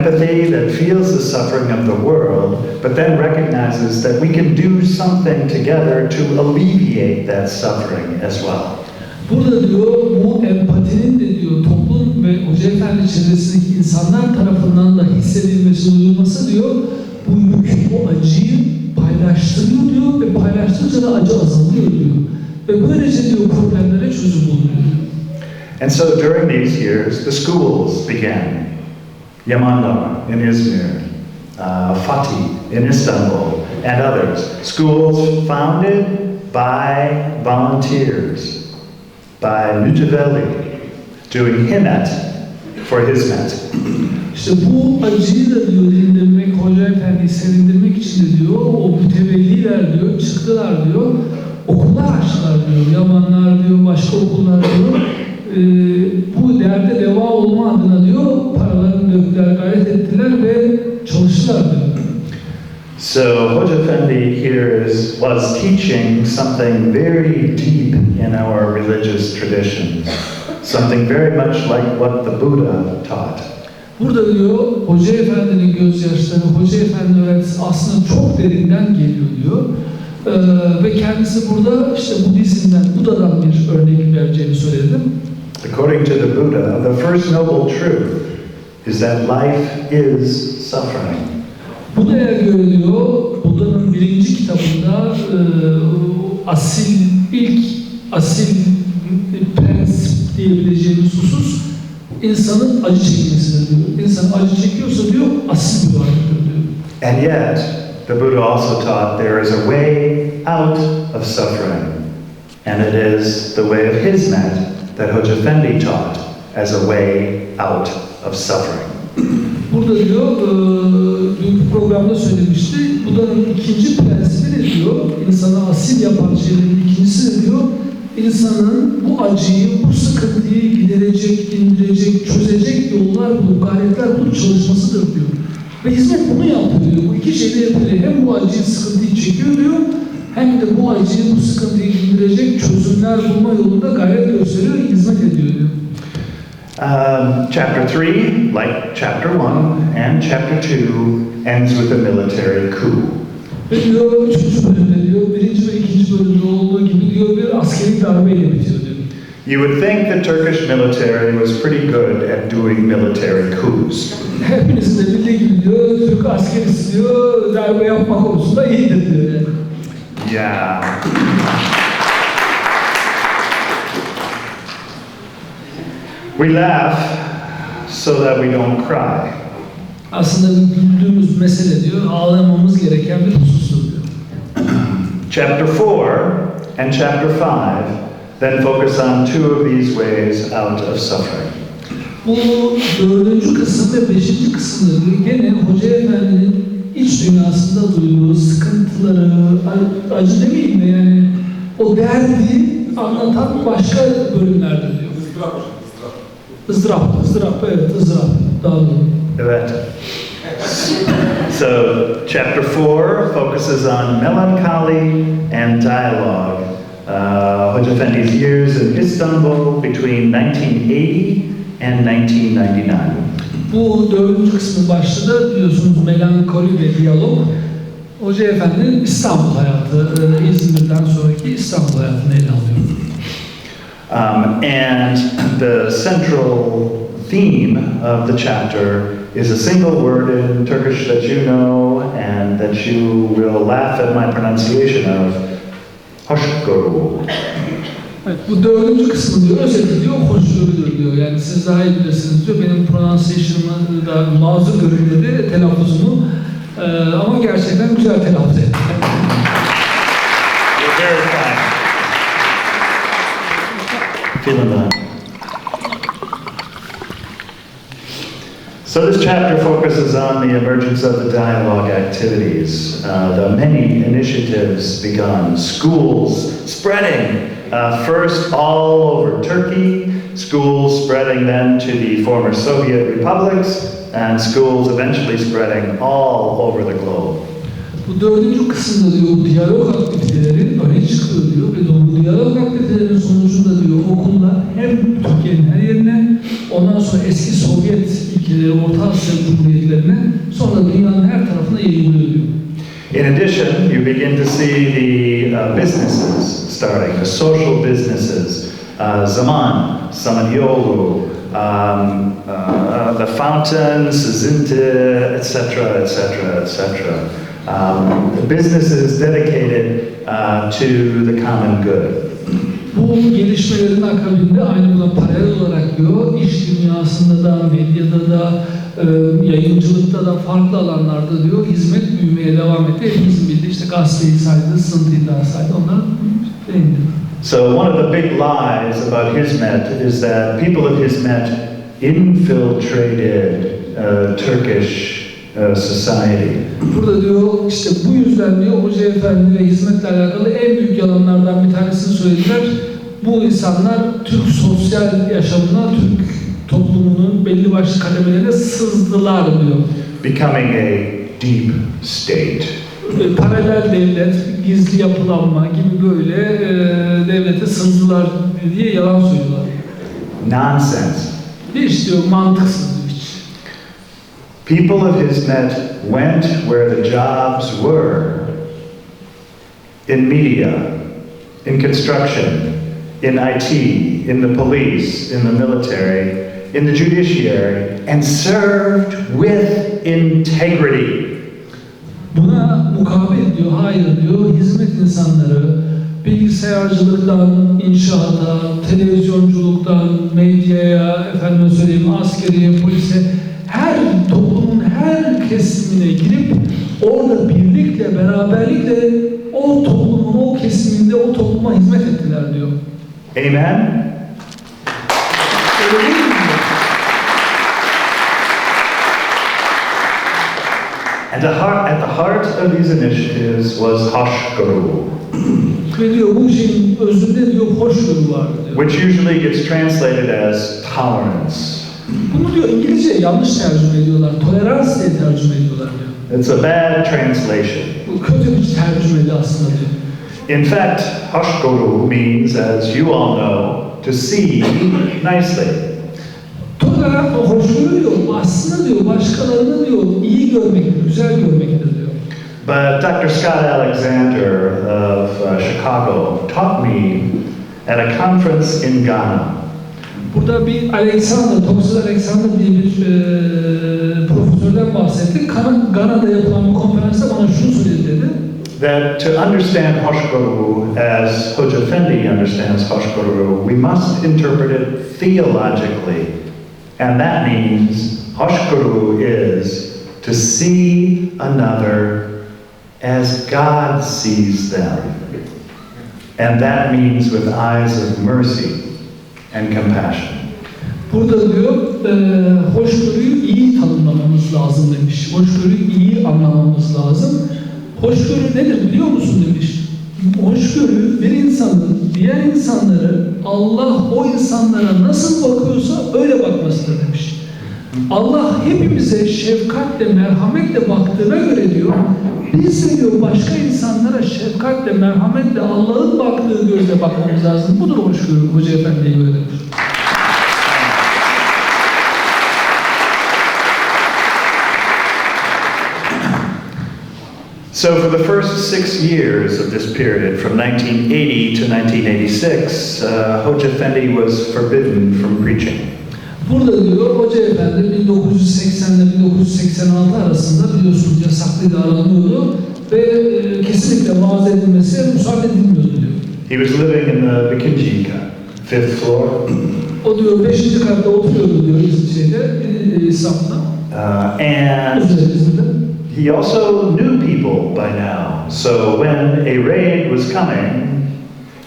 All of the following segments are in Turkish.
Empathy that feels the suffering of the world, but then recognizes that we can do something together to alleviate that suffering as well. Burada diyor bu empatinin de diyor toplum ve Hoca Efendi çevresindeki insanlar tarafından da hissedilmesi, duyulması diyor bu yükü, bu acıyı paylaştırıyor diyor ve paylaştıkça da acı azalıyor diyor. Ve böylece diyor problemlere çözüm bulunuyor. And so during these years, the schools began. Yamanlar in Izmir, Fatih in Istanbul, and others. Schools founded by volunteers, by mütevelli, doing himmet for hizmet. İşte bu acıyı da diyor dindirmek, Hoca Efendi'yi sevindirmek için de diyor, o mütevelliler diyor, çıktılar diyor, okullar açtılar diyor, Yamanlar diyor, başka okullar diyor. Bu derde deva olma adına diyor, paralarını döktüler, gayret ettiler ve çalıştılar diyor. So Hoca Efendi here was teaching something very deep in our religious traditions, something very much like what the Buddha taught. Burada diyor, Hoca Efendi'nin gözyaşları, Hoca Efendi öğretisi aslında çok derinden geliyor diyor. Ve kendisi burada işte Budizm'den, Buda'dan bir örnek vereceğini söyledim. According to the Buddha, the first noble truth is that life is suffering. Buda'ya göre diyor, Buda'nın birinci kitabında ilk asil prensip diyebileceğimiz husus insanın acı çekmesidir diyor. İnsan acı çekiyorsa diyor, asil bir varlıktır diyor. And yet, the Buddha also taught there is a way out of suffering, and it is the way of hizmet that Hoca Efendi taught as a way out of suffering. Burada diyor, dünkü programda söylemişti, Buda'nın ikinci prensibi ne diyor? İnsanı asil yapan şeylerin ikincisi ne diyor? İnsanın bu acıyı, bu sıkıntıyı giderecek, indirecek, çözecek yollar bulup, gayretler bulup çalışmasıdır diyor. Ve hizmet bunu yapıyor diyor. Bu iki şeyde yapıyor. Hem bu acıyı, sıkıntıyı çekiyor diyor, hem de bu acıyı, bu sıkıntıyı indirecek çözümler bulma yolunda gayret gösteriyor, hizmet ediyor diyor. Chapter 3, like chapter 1 and chapter 2, ends with a military coup. Ve diyor, 3. bölümde diyor, 1. ve 2. bölümde olduğu gibi diyor, bir askeri darbeyle bitiyor diyor. You would think the Turkish military was pretty good at doing military coups. Hepinizin de bildiği gibi diyor, Türk askerisi diyor, darbe yapma konusunda iyidir diyor yani. Yeah. We laugh so that we don't cry. Aslında güldüğümüz mesele diyor, ağlamamız gereken bir husustur diyor. Chapter 4 and chapter 5 then focus on two of these ways out of suffering. Bu 4. kısım ve 5. kısımda gene Hoca Efendi'nin iç dünyasında duyduğu sıkıntıları, acı demeyeyim de yani o derdi anlatan başka bölümlerdir diyor. ızdırap, evet, ızdırap. Daha doğru. Evet. So, chapter 4 focuses on melancholy and dialogue. Hoca Efendi's years in Istanbul between 1980 and 1999. Bu 4. kısmın başlığı biliyorsunuz melankoli ve diyalog. Hoca Efendi'nin İstanbul hayatı, İzmir'den sonraki İstanbul hayatını ele alıyor. And the central theme of the chapter is a single word in Turkish that you know and that you will laugh at my pronunciation of, hoşgörü. Evet, bu 4. kısmı diyor, özeti diyor, hoşgörüdür diyor. Yani siz daha iyi bilirsiniz diyor, benim pronunciation'ımı da mazur görün dedi, telaffuzumu. Ama gerçekten güzel telaffuz etti. You're very kind. Feeling that. So this chapter focuses on the emergence of the dialogue activities, the many initiatives begun, schools spreading, first all over Turkey, schools spreading then to the former Soviet republics, and schools eventually spreading all over the globe. Bu 4. kısımda diyor, bu diyalog aktiviteleri öne çıkıyor diyor ve bu diyalog aktivitelerinin sonucunda diyor okullar hem Türkiye'nin her yerine, ondan sonra eski Sovyet ülkeleri, Orta Asya Cumhuriyetlerine, sonra dünyanın her tarafına yayılıyor diyor. In addition, you begin to see the businesses starting, the social businesses, Zaman, Samanyolu, the fountain, Sizinte, etc., etc., etc. Businesses dedicated to the common good. Bu gelişmelerin akabinde aynı buna paralel olarak diyor, iş dünyasında da, medyada da, yayıncılıkta da, farklı alanlarda diyor, hizmet büyümeye devam etti. Hepimizin bildiği işte gazeteyi saydı, sınıntıyı daha saydı, onlar değindi. So one of the big lies about hizmet is that people of hizmet infiltrated Turkish society. Burada diyor, işte bu yüzden diyor, Hoca Efendi ve hizmetle alakalı en büyük yalanlardan bir tanesini söylediler. Bu insanlar Türk sosyal yaşamına, Türk toplumunun belli başlı kademelerine sızdılar diyor. Becoming a deep state. Paralel devlet, gizli yapılanma gibi böyle devlete sızdılar diye yalan söylüyorlar. Nonsense. Hiç diyor mantıksız hiç. People of hizmet went where the jobs were. In media, in construction, in IT, in the police, in the military, in the judiciary, and served with integrity. Buna mukabil diyor, hayır diyor, hizmet insanları bilgisayarcılıktan, inşaata, televizyonculuktan, medyaya, efendime söyleyeyim, askeriye, polise, her toplumun her kesimine girip orada birlikle, beraberlikle o toplumun, o kesiminde o topluma hizmet ettiler diyor. Amen? Öyle değil mi? And at the heart of these initiatives was hoşgörü, Ve diyor bu şeyin özünde diyor hoşgörü var diyor. which usually gets translated as tolerance. Bunu diyor İngilizce yanlış tercüme ediyorlar. Tolerans diye tercüme ediyorlar diyor. It's a bad translation. Bu kötü bir tercümeydi aslında diyor. In fact, hoşgörü means, as you all know, to see nicely. Tolerant o hoşgörü diyor. Aslında diyor başkalarını diyor iyi görmektir, güzel görmektir diyor. But Dr. Scott Alexander of Chicago taught me at a conference in Ghana. Burada bir Thomas Alexander diye bir profesörden bahsettik. Gana'da yapılan bir konferansta bana şunu söyledi dedi. That to understand hoşgörü as Hoca Efendi understands hoşgörü, we must interpret it theologically. And that means hoşgörü is to see another as God sees them. And that means with eyes of mercy and compassion. Burada diyor, hoşgörüyü iyi tanımlamamız lazım demiş. Hoşgörüyü iyi anlamamız lazım. Hoşgörü nedir biliyor musun demiş. Hoşgörü bir insanın diğer insanları Allah o insanlara nasıl bakıyorsa öyle bakmasıdır demiş. Allah hepimize şefkatle, merhametle baktığına göre diyor, biz de diyor başka insanlara şefkatle, merhametle Allah'ın baktığı gözle bakmamız lazım. Budur hoşgörü, Hoca Efendi'ye göre demiş. So for the first 6 years of this period, from 1980 to 1986, Hoca Efendi was forbidden from preaching. Burada diyor, Hoca Efendi 1980 ile 1986 arasında biliyorsunuz yasaklıyla aranıyordu ve kesinlikle vaaz edilmesi müsaade edilmiyordu diyor. He was living in the Gülen-4, 5th floor. O diyor 5. katta oturuyordu diyor İstanbul'da. And he also knew people by now. So when a raid was coming,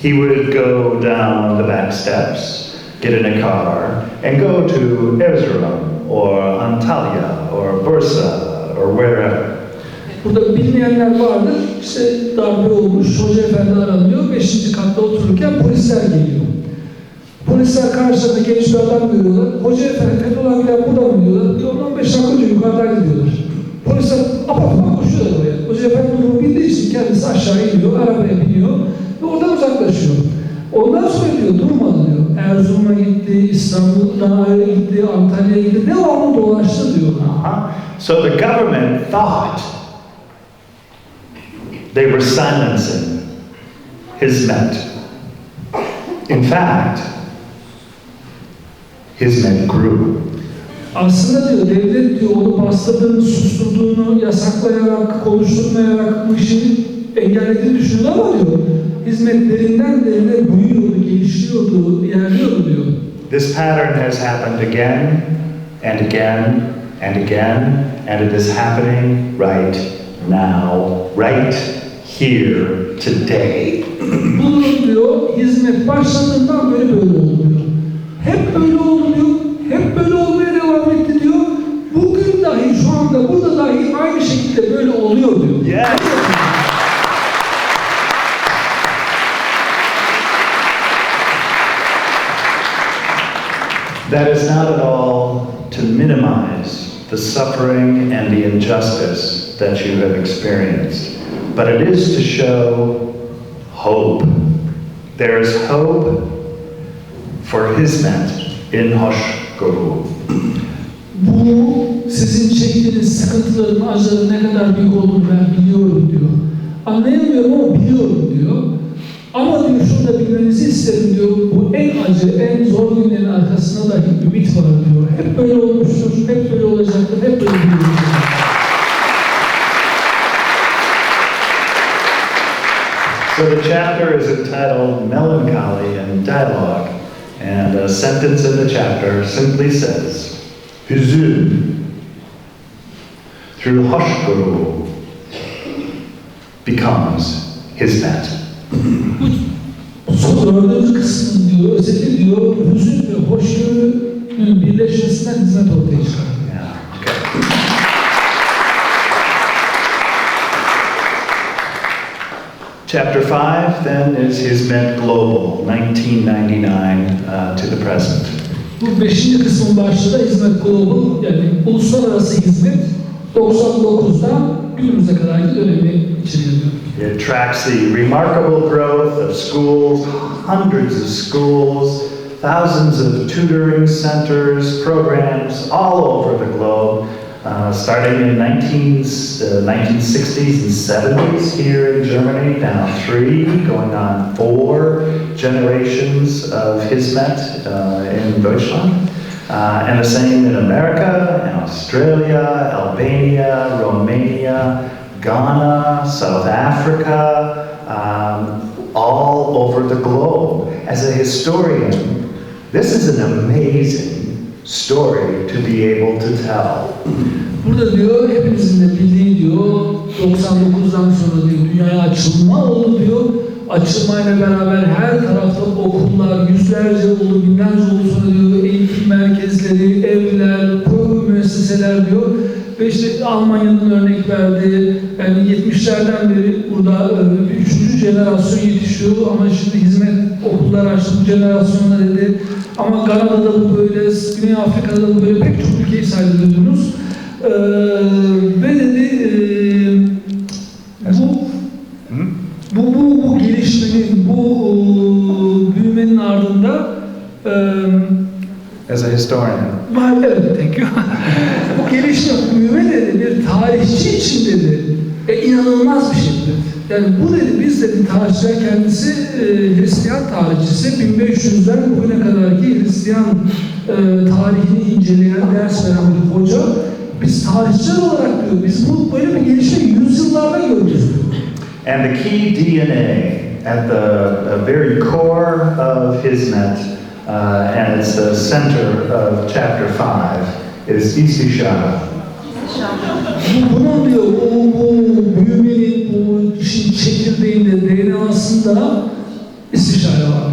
he would go down the back steps, get in a car, and go to Erzurum or Antalya or Bursa or wherever. Burada bilmeyenler vardır. İşte darbe olmuş, Hoca Efendi aranıyor. 5. katta otururken polisler geliyor. Polisler karşılarında genç bir adam görüyorlar. Hoca Efendi, Fethullah Gülen burada mı diyorlar. Diyor, 15 dakika önce yukarıdan gidiyorlar. Polisler apar koşuyorlar oraya. Hoca Efendi durumu bildiği için kendisi aşağı iniyor, arabaya biniyor ve oradan uzaklaşıyor. Ondan sonra diyor, durmadı diyor. Erzurum'a gitti, İstanbul'da gitti, Antalya'ya gitti, devamlı dolaştı diyor. So the government thought they were silencing Hizmet. In fact, Hizmet grew. Aslında diyor devlet diyor onu bastırdığını, susturduğunu, yasaklayarak, konuşturmayarak bu işi engellediğini düşünüyor ama diyor hizmetlerinden derine büyüyordu, gelişiyordu, ilerliyordu diyor. This pattern has happened again and again and again, and it is happening right now, right here, today. Bunun diyor hizmet başladığından böyle oldu diyor. Hep böyle oldu diyor, hep böyle olmaya devam etti diyor. Bugün dahi şu anda burada dahi aynı şekilde böyle oluyor diyor. Yes. That is not at all to minimize the suffering and the injustice that you have experienced, but it is to show hope. There is hope for Hizmet in hoşgörü. Bu sizin çektiğiniz sıkıntıların, acıların ne kadar büyük olduğunu ben biliyorum diyor. Anlayamıyorum ama biliyorum diyor. Ama diyor şunu da bilmenizi isterim diyor. Bu en acı, en zor günlerin arkasında dahi ümit var diyor. Hep böyle olmuştur, hep böyle olacaktır, hep böyle olacaktır. So the chapter is entitled Melancholy and Dialogue, and a sentence in the chapter simply says, Hüzün through hoşgörü becomes Hizmet. Bu dördüncü kısmı diyor, özeti diyor, hüzün ve hoşgörünün birleşmesinden hizmet ortaya çıkar. Yeah, okay. Chapter 5 then is Hizmet Global, 1999 to the present. Bu beşinci kısmın başlığı da Hizmet Global, yani uluslararası hizmet 99'dan günümüze kadarki dönemi içeriyor. It tracks the remarkable growth of schools, hundreds of schools, thousands of tutoring centers, programs all over the globe, starting in 1960s and 70s here in Germany, now 3, going on 4 generations of Hizmet in Deutschland. And the same in America, and Australia, Albania, Romania, Ghana, South Africa, all over the globe. As a historian, this is an amazing story to be able to tell. Burada diyor, hepimizin de bildiği diyor, 99'dan sonra diyor, dünyaya açılma oldu diyor. Açılmayla beraber her tarafta okullar, yüzlerce oldu, binlerce oldu sonra diyor, eğitim merkezleri, evler, program müesseseler diyor. Ve işte Almanya'nın örnek verdiği, yani 70'lerden beri burada 3. jenerasyon yetişiyor ama şimdi hizmet okullar açtı bu jenerasyonda dedi. Ama Gana'da da bu böyle, Güney Afrika'da da bu böyle, pek çok ülkeyi saydırıyordunuz. Ve dedi bu gelişmenin, bu büyümenin ardında As a historian. Evet, thank you. Bu gelişme, büyüme dedi, bir tarihçi için dedi, inanılmaz bir şeydir. Yani bu dedi, biz dedi, tarihçiler kendisi Hristiyan tarihçisi, 1500'den bugüne kadarki Hristiyan tarihini inceleyen, ders veren bir hoca. Biz tarihçiler olarak diyor, biz bu böyle bir gelişme yüzyıllarda gördük. And the key DNA at the very core of Hizmet, and it's the center of chapter 5, is istişare. Bunun diyor, bu büyümenin, bu işin çekirdeğinde, DNA'sında istişare var.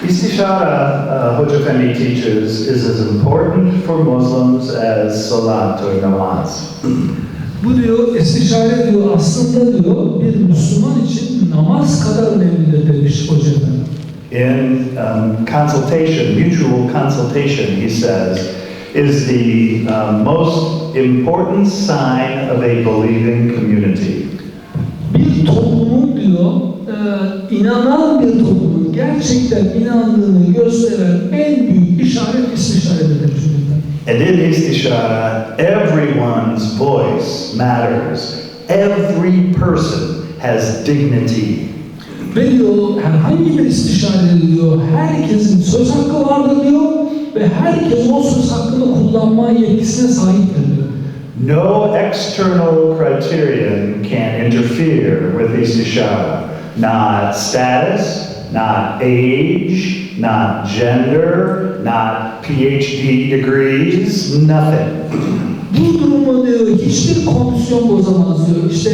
Istişare, Hoca Efendi teaches, is as important for Muslims as salat or namaz. Bu diyor, istişare diyor, aslında diyor, bir Müslüman için namaz kadar önemlidir demiş Hoca Efendi. In consultation, mutual consultation, he says, is the most important sign of a believing community. Bir toplumun diyor, inanan bir toplumun gerçekten inandığını gösteren en büyük işaret istişaredir çocuklar. And in istishara, everyone's voice matters. Every person has dignity. Ve diyor, herhangi bir istişarede diyor, herkesin söz hakkı vardır diyor ve herkes o söz hakkını kullanma yetkisine sahiptir diyor. No external criterion can interfere with istishara. Not status, not age, not gender, not PhD degrees, nothing. Bu durumu diyor, hiçbir komisyon bozamaz diyor. İşte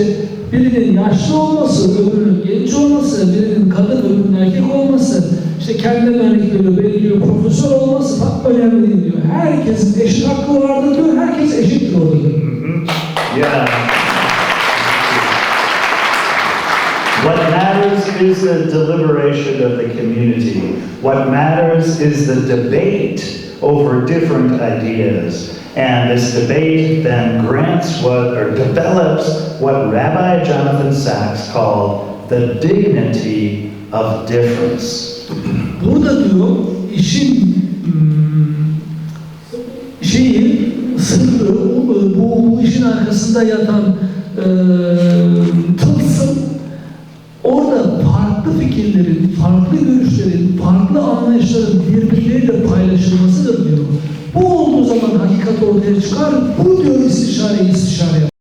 birinin yaşlı olması, öbürünün genç olması, birinin kadın, öbürünün erkek olması, işte kendine örnek veriyor, benim diyor profesör olması bak önemli değil diyor. Herkesin eşit hakkı vardır diyor, herkes eşittir orada diyor. Yeah. What matters is the deliberation of the community. What matters is the debate over different ideas. And this debate then grants what, or develops what Rabbi Jonathan Sacks called the dignity of difference. Burada diyor, işin sırrı, bu işin arkasında yatan tılsım, orada farklı fikirlerin, farklı görüşlerin, farklı anlayışların birbirleriyle paylaşılmasıdır diyor. Bu olduğu zaman hakikat ortaya çıkar, bu diyor istişare yapar.